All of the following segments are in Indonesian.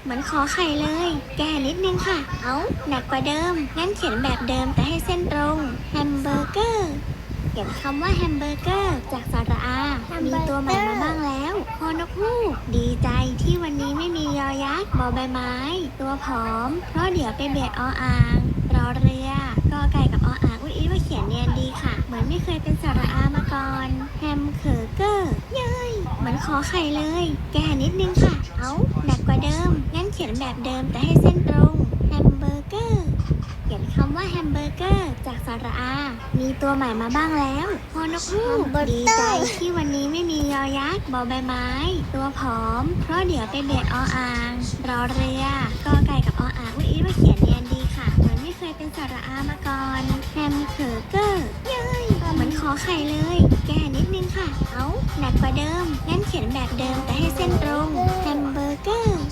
เหมือนขอไข่เลย แก่นิดนึงค่ะ เอาหนักกว่าเดิม งั้นเขียนแบบเดิมแต่ให้เส้นตรง แฮมเบอร์เกอร์ เขียนคำว่าแฮมเบอร์เกอร์จากสระอา มีตัวใหม่มาบ้างแล้วฮอนกฮูกดีใจที่วันนี้ไม่มียอยักษ์บอใบไม้ ตัวผอม เพราะเดี๋ยวไปเบียดออ่างรอเรือกอไก่กับออ่างอุ้ยอีว่าเขียนเนียนดีค่ะ เหมือนไม่เคยเป็นสระอามาก่อน แฮมเขอเกอร์เย้ยเหมือนขอไข่เลย แก่นิดนึงค่ะ เอาหนักกว่าเดิม งั้นเขียนแบบเดิมแต่ให้เส้นตรง แฮมเบอร์เกอร์ เขียนคำว่าแฮมเบอร์เกอร์จากสระอา มีตัวใหม่มาบ้างแล้วฮอนกฮูกดีใจที่วันนี้ไม่มียอยักษ์บอใบไม้ ตัวผอม เพราะเดี๋ยวไปเบียดออ่างรอเรือกอไก่กับออ่างอุ้ยอีว่าเขียนเนียนดีค่ะ เหมือนไม่เคยเป็นสระอามาก่อน แฮมเขอเกอร์เย้ยเหมือนขอไข่เลย แก่นิดนึงค่ะ เอาหนักกว่าเดิม งั้นเขียนแบบเดิมแต่ให้เส้นตรง แฮมเบอร์เกอร์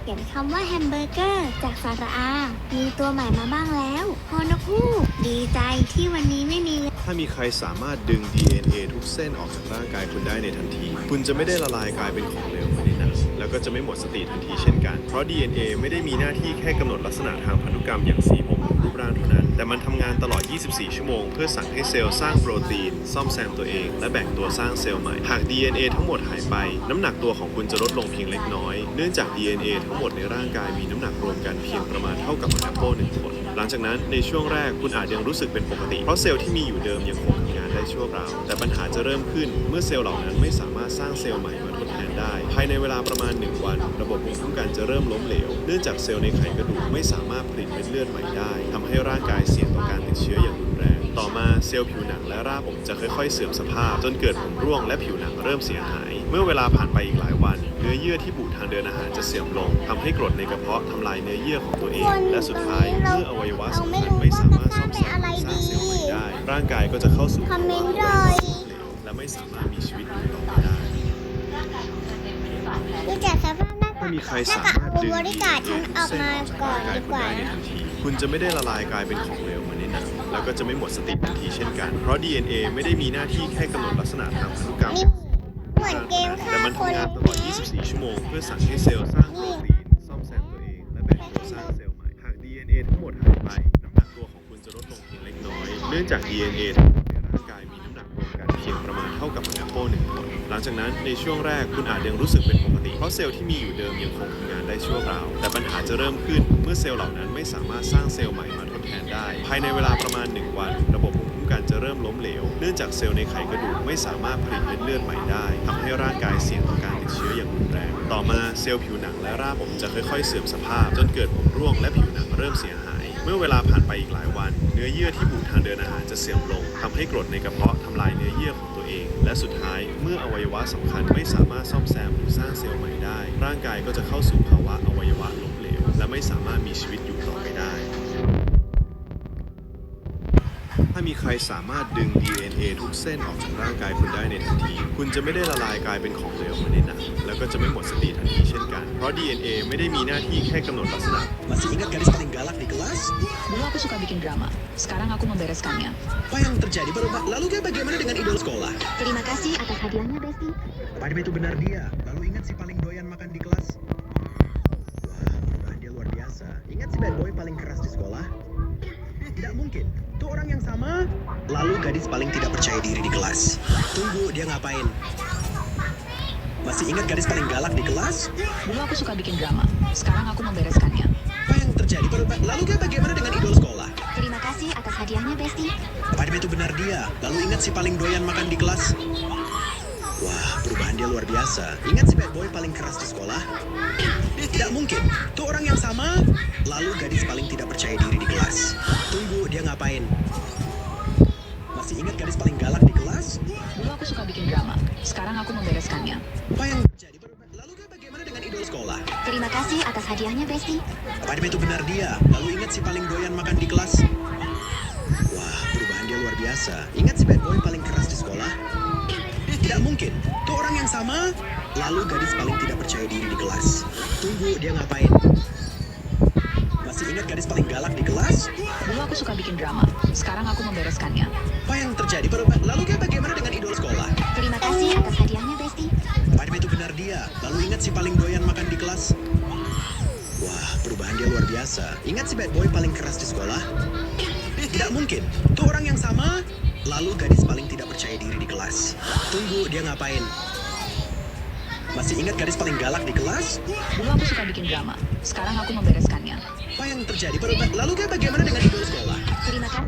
เขียนคำว่าแฮมเบอร์เกอร์จากสระอา มีตัวใหม่มาบ้างแล้วฮอนกฮูกดีใจที่วันนี้ไม่มี ถ้ามีใครสามารถดึง DNA ทุกเส้นออกจากร่างกายคุณได้ในทันที คุณจะไม่ได้ละลายกลายเป็นของเหลวเหมือนในหนังแล้วก็จะไม่หมดสติทันทีเช่นกัน เพราะ DNA ไม่ได้มีหน้าที่แค่กำหนดลักษณะทางพันธุกรรมอย่างสีผมหรือรูปร่างเท่านั้น แต่มันทำงานตลอด 24 ชั่วโมงเพื่อสั่งให้เซลล์สร้างโปรตีน ซ่อมแซมตัวเอง และแบ่งตัวสร้างเซลล์ใหม่ หาก DNA ทั้งหมดหายไป น้ำหนักตัวของคุณจะลดลงเพียงเล็กน้อย เนื่องจาก DNA ทั้งหมดในร่างกายมีน้ำหนักรวมกันเพียงประมาณเท่ากับแอปเปิล1 ผล หลังจากนั้นในช่วงแรกคุณอาจยังรู้สึกเป็นปกติ เพราะเซลล์ที่มีอยู่เดิมยังคงทำงานได้ชั่วคราว แต่ปัญหาจะเริ่มขึ้นเมื่อเซลล์เหล่านั้นไม่สามารถสร้างเซลล์ใหม่มาทดแทนได้ ภายในเวลาประมาณ 1 วัน ระบบภูมิคุ้มกันจะเริ่มล้มเหลว เนื่องจากเซลล์ในไขกระดูกไม่สามารถผลิตเม็ดเลือดใหม่ได้ทำให้ร่างกายเสี่ยงต่อการติดเชื้ออย่างรุนแรง ต่อมาเซลล์ผิวหนังและรากผมจะค่อยๆเสื่อมสภาพจนเกิดผมร่วงและผิวหนังเริ่มเสียหาย เมื่อเวลาผ่านไปอีกหลายวัน เนื้อเยื่อที่บุทางเดินอาหารจะเสื่อมลงทำให้กรดในกระเพาะทำลายเนื้อเยื่อของตัวเอง และสุดท้ายเมื่ออวัยวะสำคัญไม่สามารถซ่อมแซมหรือสร้างเซลล์ใหม่ได้ ร่างกายก็จะเข้าสู่ภาวะล้มเหลวและไม่สามารถมีชีวิตอยู่ต่อไปได้ ดูจากสภาพหน้า ถ้ามีใคร หน้า สาก าก มารถ บู ดึง บริการฉันออกมาก่อนดีกว่า ในทันทีคุณจะไม่ได้ละลายกลายเป็นของเหลวเหมือนในหนังแล้วก็จะไม่หมดสติทันทีเช่นกัน เพราะ DNA ไม่ได้มีหน้าที่แค่กำหนดลักษณะทางพันธุกรรม นี่เหมือนเกมฆ่า แต่มัน คน ทำงานตลอด นะ 24 ชั่วโมงเพื่อสั่งให้เซลล์สร้างโปรตีน ซ่อมแซมตัวเอง และแบ่งตัวสร้างเซลล์ใหม่ หาก DNA ทั้งหมดหายไป น้ำหนักตัวของคุณจะลดลงเพียงเล็กน้อย เนื่องจาก DNA ทั้งหมดในร่างกายมีน้ำหนักรวมกันเพียงประมาณเท่ากับแอปเปิล1 ผล หลังจากนั้นในช่วงแรกคุณอาจยังรู้สึกเป็นปกติ เพราะเซลล์ที่มีอยู่เดิมยังคงทำงานได้ชั่วคราว แต่ปัญหาจะเริ่มขึ้นเมื่อเซลล์เหล่านั้นไม่สามารถสร้างเซลล์ใหม่มาทดแทนได้ ภายในเวลาประมาณ 1 วัน ระบบภูมิคุ้มกันจะเริ่มล้มเหลว เนื่องจากเซลล์ในไขกระดูกไม่สามารถผลิตเม็ดเลือดใหม่ได้ทำให้ร่างกายเสี่ยงต่อการติดเชื้ออย่างรุนแรง ต่อมาเซลล์ผิวหนังและรากผมจะค่อยๆเสื่อมสภาพจนเกิดผมร่วงและผิวหนังเริ่มเสียหาย เมื่อเวลาผ่านไปอีกหลายวัน เนื้อเยื่อที่บุทางเดินอาหารจะเสื่อมลงทำให้กรดในกระเพาะทำลายเนื้อเยื่อของตัวเอง และสุดท้ายเมื่ออวัยวะสำคัญไม่สามารถซ่อมแซมหรือสร้างเซลล์ใหม่ได้ ร่างกายก็จะเข้าสู่ภาวะอวัยวะล้มเหลวและไม่สามารถมีชีวิตอยู่ต่อไปได้ ถ้ามีใครสามารถดึง DNA ทุกเส้นออกจากร่างกายคุณได้ในทันที คุณจะไม่ได้ละลายกลายเป็นของเหลวเหมือนในหนังแล้วก็จะไม่หมดสติทันทีเช่นกัน เพราะ DNA ไม่ได้มีหน้าที่แค่กำหนดลักษณะ Masih ingat gadis paling galak di kelas? Dulu aku suka bikin drama. Sekarang aku membereskannya. Apa yang terjadi berubah? Lalu dia bagaimana dengan idol sekolah? Terima kasih atas hadiahnya, Besti. Padahal itu benar dia. Lalu ingat si paling doyan makan di kelas? Wah, perubahan dia luar biasa. Ingat si bad boy paling keras di sekolah? Tidak mungkin. Itu orang yang sama. Lalu gadis paling tidak percaya diri di kelas. Tunggu, dia ngapain? Masih ingat gadis paling galak di kelas? Dulu aku suka bikin drama. Sekarang aku membereskannya. Apa yang terjadi berubah? Lalu dia bagaimana dengan idol sekolah? Terima kasih atas hadiahnya, Besti. Padahal itu benar dia. Lalu ingat si paling doyan makan di kelas? Wah, perubahan dia luar biasa. Ingat si bad boy paling keras di sekolah? Tidak mungkin. Itu orang yang sama. Lalu gadis paling tidak percaya diri di kelas. Tunggu, dia ngapain? Masih ingat gadis paling galak di kelas? Dulu aku suka bikin drama. Sekarang aku membereskannya. Apa yang terjadi berubah? Lalu dia bagaimana dengan idol sekolah? Terima kasih atas hadiahnya, Besti. Padahal itu benar dia. Lalu ingat si paling doyan makan di kelas? Wah, perubahan dia luar biasa. Ingat si bad boy paling keras di sekolah? Tidak mungkin. Itu orang yang sama. Lalu gadis paling tidak percaya diri di kelas. Tunggu, dia ngapain? Masih ingat gadis paling galak di kelas? Dulu aku suka bikin drama. Sekarang aku membereskannya. Apa yang terjadi berubah? Lalu dia bagaimana dengan idol sekolah? Terima kasih atas hadiahnya, Besti. Padahal itu benar dia. Lalu ingat si paling doyan makan di kelas? Wah, perubahan dia luar biasa. Ingat si bad boy paling keras di sekolah? Tidak mungkin. Tuh orang yang sama. Lalu gadis paling tidak percaya diri di kelas. Tunggu, dia ngapain? Masih ingat gadis paling galak di kelas? Dulu aku suka bikin drama. Sekarang aku membereskannya. Apa yang terjadi? Lalu dia bagaimana dengan idol sekolah? Terima kasih.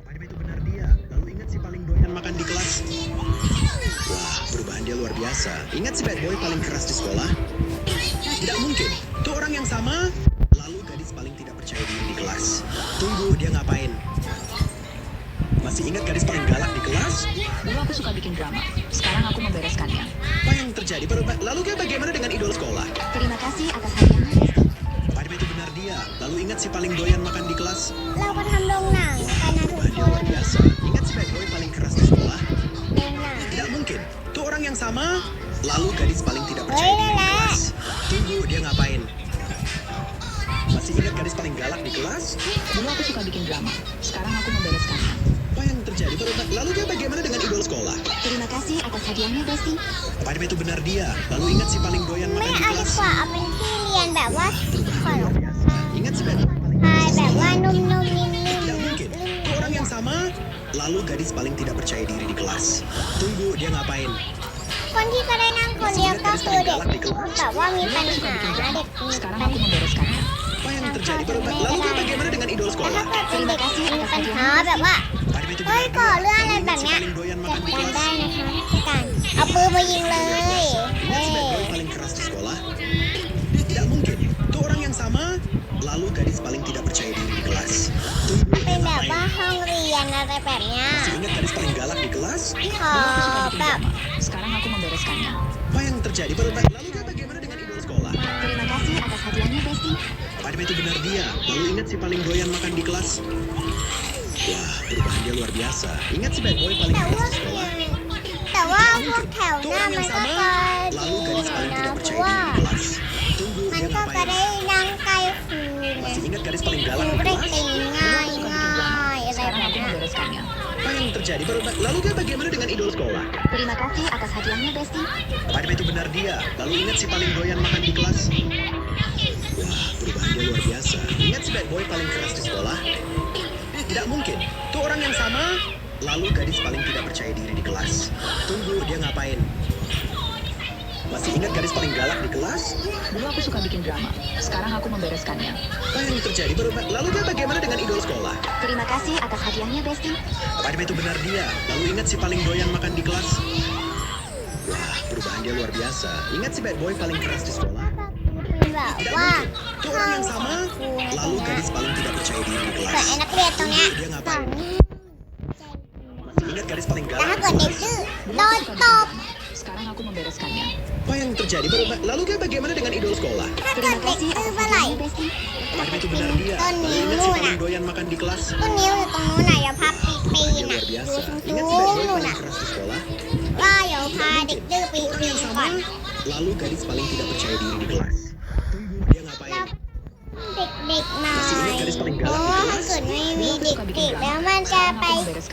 Pada itu benar dia. Lalu ingat si paling doyan makan di kelas? Wah, perubahan dia luar biasa. Ingat si bad boy paling keras di sekolah? Tidak mungkin. Tuh orang yang sama. Lalu gadis paling tidak percaya diri di kelas. Tunggu, dia ngapain? Masih ingat gadis paling galak di kelas? Dulu aku suka bikin drama. Sekarang aku membereskannya. Apa yang terjadi? Lalu dia bagaimana dengan idol sekolah? Terima kasih atas hadiahnya, Besti. Pada itu benar dia. Lalu ingat si paling doyan makan di kelas? เราก็ทำโรงหนังกันนะทุก Perubahan ค dia น luar biasa. Ingat si bad boy paling keras di sekolah? โรงหนัง Tidak mungkin. Tuh orang yang sama. Lalu gadis paling tidak percaya diri di kelas. Tunggu, dia ngapain? Masih ingat gadis paling galak di kelas? Dulu aku suka bikin drama. Sekarang aku membereskannya. Apa yang terjadi? Lalu dia bagaimana dengan idol sekolah? Terima kasih atas hadiahnya, Besti. Pada itu benar dia. Lalu ingat si paling doyan ไม่ makan di เอาดี kelas? กว่าเอาเป็นที่เรียนแบบว่าขอ Luar biasa. Ingat si bad boy paling พายแบบว่านุ่มๆนิ่ม Tidak mungkin. Tuh orang yang sama. Lalu gadis paling tidak percaya diri di kelas. Tunggu, dia ngapain? ๆคนที่ก็ได้นั่งคนเดียวก็คือเด็กแบบว่ามีปัญหาเด็กมี Sekarang ปัญ aku หา membereskannya. Apa yang terjadi? Lalu dia bagaimana dengan idol แต่ sekolah? ถ้าเกิดเป็นเด็กมีปัญหาแบบว่า Pada itu เฮ้ย benar ก่อ dia. เรื่องอะไร Lalu แบบ ingat si เนี้ย paling doyan จัด makan di การ kelas? ได้นะคะพี่กันเอาปืนมายิงเลย Ingat si bad boy paling keras di sekolah? Tidak mungkin. Tuh orang yang sama. Lalu gadis paling tidak percaya diri di kelas. Tunggu, เป็ dia นแบบว่า ngapain? ห้องเรียนอะไรแบบเนี้ย Masih ingat gadis paling galak di kelas? ขอ Dulu aku suka bikin แบบ drama. Sekarang aku membereskannya. Apa yang terjadi? Lalu dia bagaimana dengan idol sekolah? Terima kasih atas hadiahnya, Besti. Pada itu benar dia. Lalu ingat si paling doyan makan di kelas? Wah, perubahan dia luar biasa. Ingat si bad boy paling แต่ keras ว่า di sekolah? แต่ว่าพวกแถว Tuh หน้า orang มัน yang ก็ sama. จะดี Lalu gadis หน่อย paling นะ tidak เพ percaya ราะว่า diri di kelas. Tunggu, มัน dia ก็จะ ngapain? ได้นั่งใกล้ครูไง Masih ingat gadis paling ค galak รู di ได้ kelas? ตีง่ายง่ายอะไร Sekarang แบบ aku เนี้ย membereskannya. Apa yang terjadi? Lalu dia bagaimana dengan idol sekolah? Terima kasih atas hadiahnya, Besti. Pada itu benar dia. Lalu ingat si paling doyan makan di kelas? Wah, perubahan dia luar biasa. Ingat si bad boy paling keras di sekolah? Tidak mungkin. Tuh orang yang sama. Lalu gadis paling tidak percaya diri di kelas. Tunggu, dia ngapain? Masih ingat gadis paling galak di kelas? Dulu aku suka bikin drama. Sekarang aku membereskannya. Apa yang terjadi? Lalu dia bagaimana dengan idol sekolah? Terima kasih atas hadiahnya, Besti. Pada itu benar dia. Lalu ingat si paling doyan makan di kelas? Wah, perubahan dia luar biasa. Ingat si bad boy paling keras di sekolah? เป็นแบบ Tidak ว่า mungkin. Tuh orang yang sama. ครูในตร Lalu งเนี้ย gadis paling tidak percaya diri di ส่วน kelas. ไอ้นักเรียนตรงเนี้ย Tunggu, dia สอน ngapain? นี่ Masih ingat gadis paling แต่ galak ถ้า di เกิดเด็ก kelas? ดื้อ Dulu โด aku น suka ต bikin บ drama. Sekarang aku membereskannya. Apa yang terjadi? Lalu dia bagaimana dengan idol sekolah? ถ้าเกิ Terima ดเด็ก kasih ดื้อ atas เมื่อไหร่ hadiahnya, Besti. Pada itu benar dia. Ton Lalu ingat si dulu, paling nak. doyan makan di kelas? ต้นนิ้วอยู่ตรงนู้นน่ะอย่าพาปีน Dia น่ะ luar ดู biasa. สูง Ingat สู si bad ง boy นู่น paling น่ะ keras di sekolah? ว่าอย่าพาเด็กดื้อปีน Tuh orang ปี yang นก่อน sama. Lalu gadis paling tidak percaya diri di kelas. Tunggu, dia ngapain? เด็กๆหน่อย Masih ingat gadis paling galak โอ้ di ถ้า kelas? เกิดไม่มีเด็กๆแล้วมันจะไป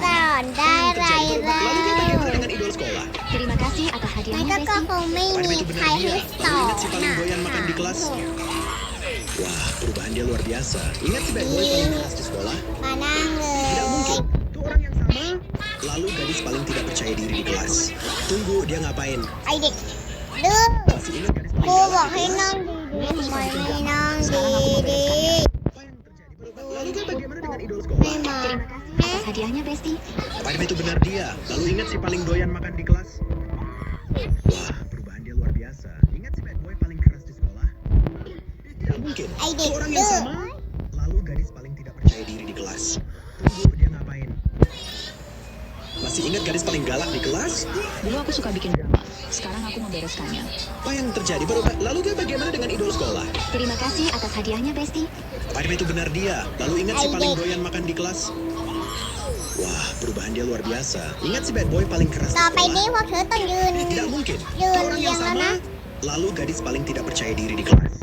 สอนได้ Apa ไร yang แล้ terjadi? Lalu dia ว bagaimana dengan idol sekolah? Terima kasih atas มัน hadiahnya, ก็ Besti. คงไม่ Pada มี itu ใคร benar ให้ dia. สอ Lalu น ingat si paling doyan makan di kelas? Wah, perubahan dia luar biasa. Ingat si bad boy paling keras di sekolah? มานั่งเล Tidak ย mungkin. Tuh orang yang sama. Lalu gadis paling tidak percaya diri di kelas. Tunggu, dia ngapain? ไอเด็กดื้อ Masih ingat gadis ค paling รู galak บอก di ให้ kelas? นั่งดีๆทำไมไม่นั่งดี Apa yang terjadi? Lalu dia bagaimana dengan idol ๆ sekolah? ไม่มา Terima kasih atas hadiahnya, Besti. Pada itu benar dia. Lalu ingat si paling doyan makan di kelas? Wah, perubahan dia luar biasa. Ingat si bad boy paling keras di sekolah? Tidak mungkin. Ay, Tuh orang yang Dek. sama. Lalu gadis paling tidak percaya diri di kelas. Tunggu, dia ngapain? Masih ingat gadis paling galak di kelas? Dulu aku suka bikin drama. Sekarang aku membereskannya. Apa yang terjadi? Lalu dia bagaimana dengan idol sekolah? Terima kasih atas hadiahnya, Besti. Pada itu benar dia. Lalu ingat si Ay, paling Dek. doyan makan di kelas? Wah, perubahan dia luar biasa. Ingat si bad boy paling keras di ต่อไปนี้ sekolah? พวกเธอต้องยืน Tidak mungkin. Yun, Tuh orang yang yang sama. mana? Lalu gadis paling tidak percaya diri di kelas.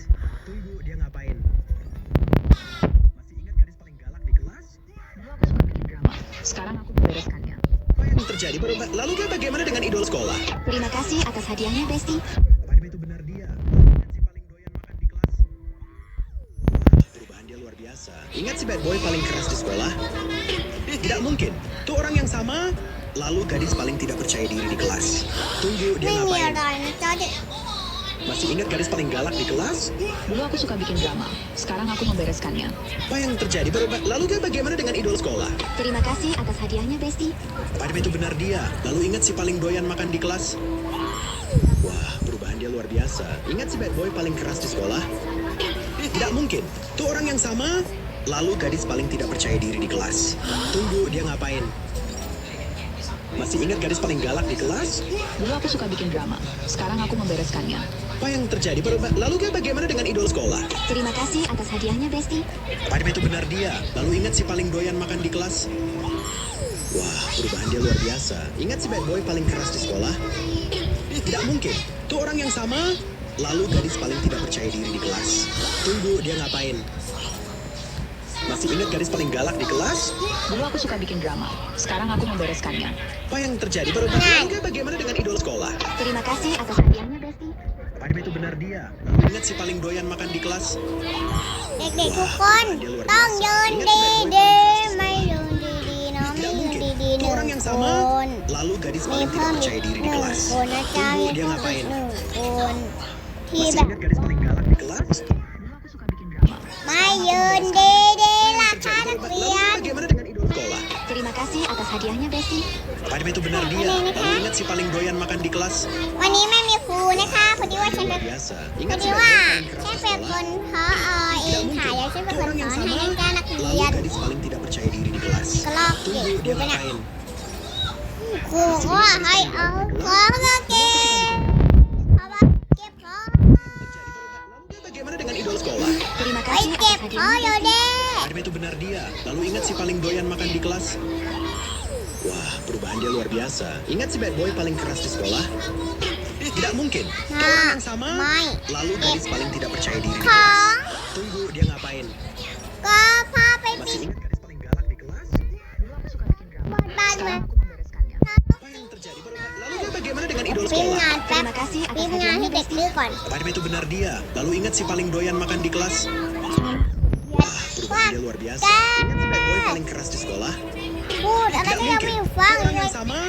Tunggu, dia ngapain? Masih ingat gadis paling galak di kelas? Dulu aku suka bikin drama. Sekarang aku membereskannya. Apa yang terjadi? Lalu dia bagaimana dengan idol sekolah? Terima kasih atas hadiahnya, Besti. Pada itu benar dia. Lalu ingat si paling doyan makan di kelas? biasa. Ingat si bad boy paling keras di sekolah? Tidak mungkin. Tuh orang yang sama. Lalu gadis paling tidak percaya diri di kelas. Tunggu, dia ngapain? Masih ingat gadis paling galak di kelas? Dulu aku suka bikin drama. Sekarang aku membereskannya. Apa yang terjadi? Lalu dia bagaimana dengan idol sekolah? Terima kasih atas hadiahnya, Besti. Padahal itu benar dia. Lalu ingat si paling doyan makan di kelas? Wah, perubahan dia luar biasa. Ingat si bad boy paling keras di sekolah? Tidak mungkin. Tuh orang yang sama. Lalu gadis paling tidak percaya diri di kelas. Tunggu, dia ngapain? Masih ingat gadis paling galak di kelas? Dulu aku suka bikin drama. Sekarang aku membereskannya. Apa yang terjadi? Lalu dia bagaimana dengan idol sekolah? Terima kasih atas hadiahnya, Besti. Padahal itu benar dia. Lalu ingat si paling doyan makan di kelas? Wah, perubahan dia luar biasa. Ingat si bad boy paling keras di sekolah? Tidak mungkin. Tuh orang yang sama. Lalu gadis paling tidak percaya diri di kelas. Tunggu, dia ngapain? Masih ingat gadis paling galak di kelas? Dulu aku suka bikin drama. Sekarang aku membereskannya. Apa yang terjadi? Lalu dia bagaimana dengan idol sekolah? Terima kasih atas hadiahnya, Besti. Padahal itu benar dia. Lalu ingat si paling doyan makan di kelas? เด็กๆทุกคนต้องยืนดีๆไม่ยืนดีๆนะไม่ Tidak ยืน mungkin. ดีๆห Tuh นึ่ง orang yang ค sama. น Lalu gadis มี paling เพิ่ tidak มอีก percaya diri ห di นึ่ง kelas. คนนะจ๊ะ Tunggu, มี dia เพิ่มอี ngapain? กหนึ่งคนที่ Masih แบบ ingat gadis paling galak di kelas? Dulu aku suka bikin drama. ไม่ยืนดีๆล่ะค่ะนัก Lalu เรียน bagaimana dengan idol sekolah? Terima kasih atas hadiahnya, Besti. Padahal itu benar dia. Lalu ingat si paling doyan makan di kelas? วันนี้ไม่มีครูนะคะพอดีว่าฉัน Luar เป็น biasa. พอ Ingat ดี si bad ว่า boy paling ฉัน keras di เป็นค sekolah? นพอเองค่ะแล้วฉันเป็น Tuh คน orang ส yang อนให้ sama. จ้านักเรีย Lalu น gadis paling tidak percaya diri di kelas. ก็ลอกเก็บ Tunggu, ดู dia ไปนะ ngapain? ครูบอกว่าให้เอาของมาเก็บเอามาเก็บของ Lalu dia bagaimana dengan idol sekolah? Terima ไป kasih เก็บ atas ของ hadiahnya, เดี๋ยว Besti. เด้ Padahal itu benar dia. Lalu ingat si paling doyan makan di kelas? Wah, perubahan dia luar biasa. Ingat si bad boy paling keras di sekolah? Tidak mungkin. Tuh orang yang sama. ไม่ Lalu gadis paling tidak percaya diri di ขอ kelas. ง Tunggu, dia ngapain? ก็พาไป Masih ingat gadis paling galak di kelas? Dulu aku suka bikin drama. บ้าน Sekarang มา aku membereskannya. Apa yang terjadi? Lalu dia bagaimana dengan idol พิมพ์ sekolah? งานแป๊บ Terima kasih พิ atas มพ์งานให้ hadiahnya, เด็ก Besti. ดื้อก่อน Padahal itu benar dia. Lalu ingat si paling doyan makan di kelas? Perubahan dia luar biasa. Ingat si bad boy paling keras di sekolah? พูดอะไร Tidak ก็ยัง mungkin. ไม่ฟัง Tuh เล orang ย yang sama.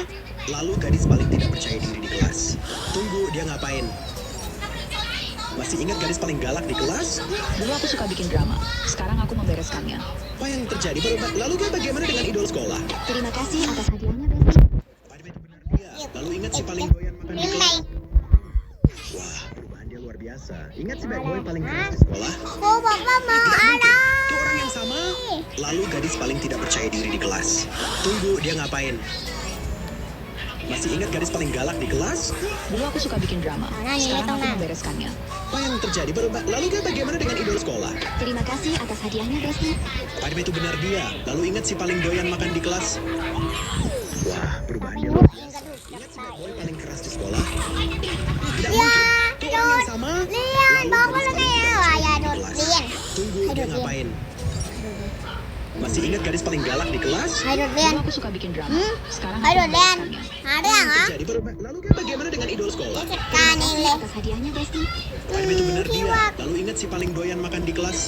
Lalu gadis paling tidak percaya diri di kelas. Tunggu, dia ngapain? Masih ingat gadis paling galak di kelas? Dulu aku suka bikin drama. Sekarang aku membereskannya. Apa yang terjadi? Lalu dia bagaimana dengan idol sekolah? Terima kasih atas hadiahnya, Besti. Padahal itu benar dia. Lalu ingat si paling doyan makan di พิมพ์ไป kelas? Wah, perubahan dia luar biasa. Ingat si bad boy paling keras di sekolah? ครูบอกว่ามองอะไร Tuh orang yang sama. Lalu gadis paling tidak percaya diri di kelas. Tunggu, dia ngapain? Masih ingat gadis paling galak di kelas? Dulu aku suka bikin drama. Sekarang aku membereskannya. Apa yang terjadi? Lalu dia bagaimana dengan idol sekolah? Terima kasih atas hadiahnya, Besti. Padahal itu benar dia. Lalu ingat si paling doyan makan di kelas? Wah, perubahan dia luar biasa. Ingat si bad boy paling keras di sekolah? Tidak mungkin. Tuh orang yang sama. เรียนบอกว่าแล้วไงอ่ะอย่าโดดเรียน Tunggu, dia ngapain? Masih ingat gadis paling galak di kelas? ให้โดดเรียน Dulu aku suka bikin drama. Sekarang ให้ aku โดดเรียน membereskannya. หาเรื่องเหรอ Jadi lalu dia bagaimana dengan idol เดี๋ยว sekolah? จัดการเองเลย Atas hadiahnya, Besti. Padahal itu benar ที่ dia. ว่า Lalu ingat si paling doyan makan di kelas?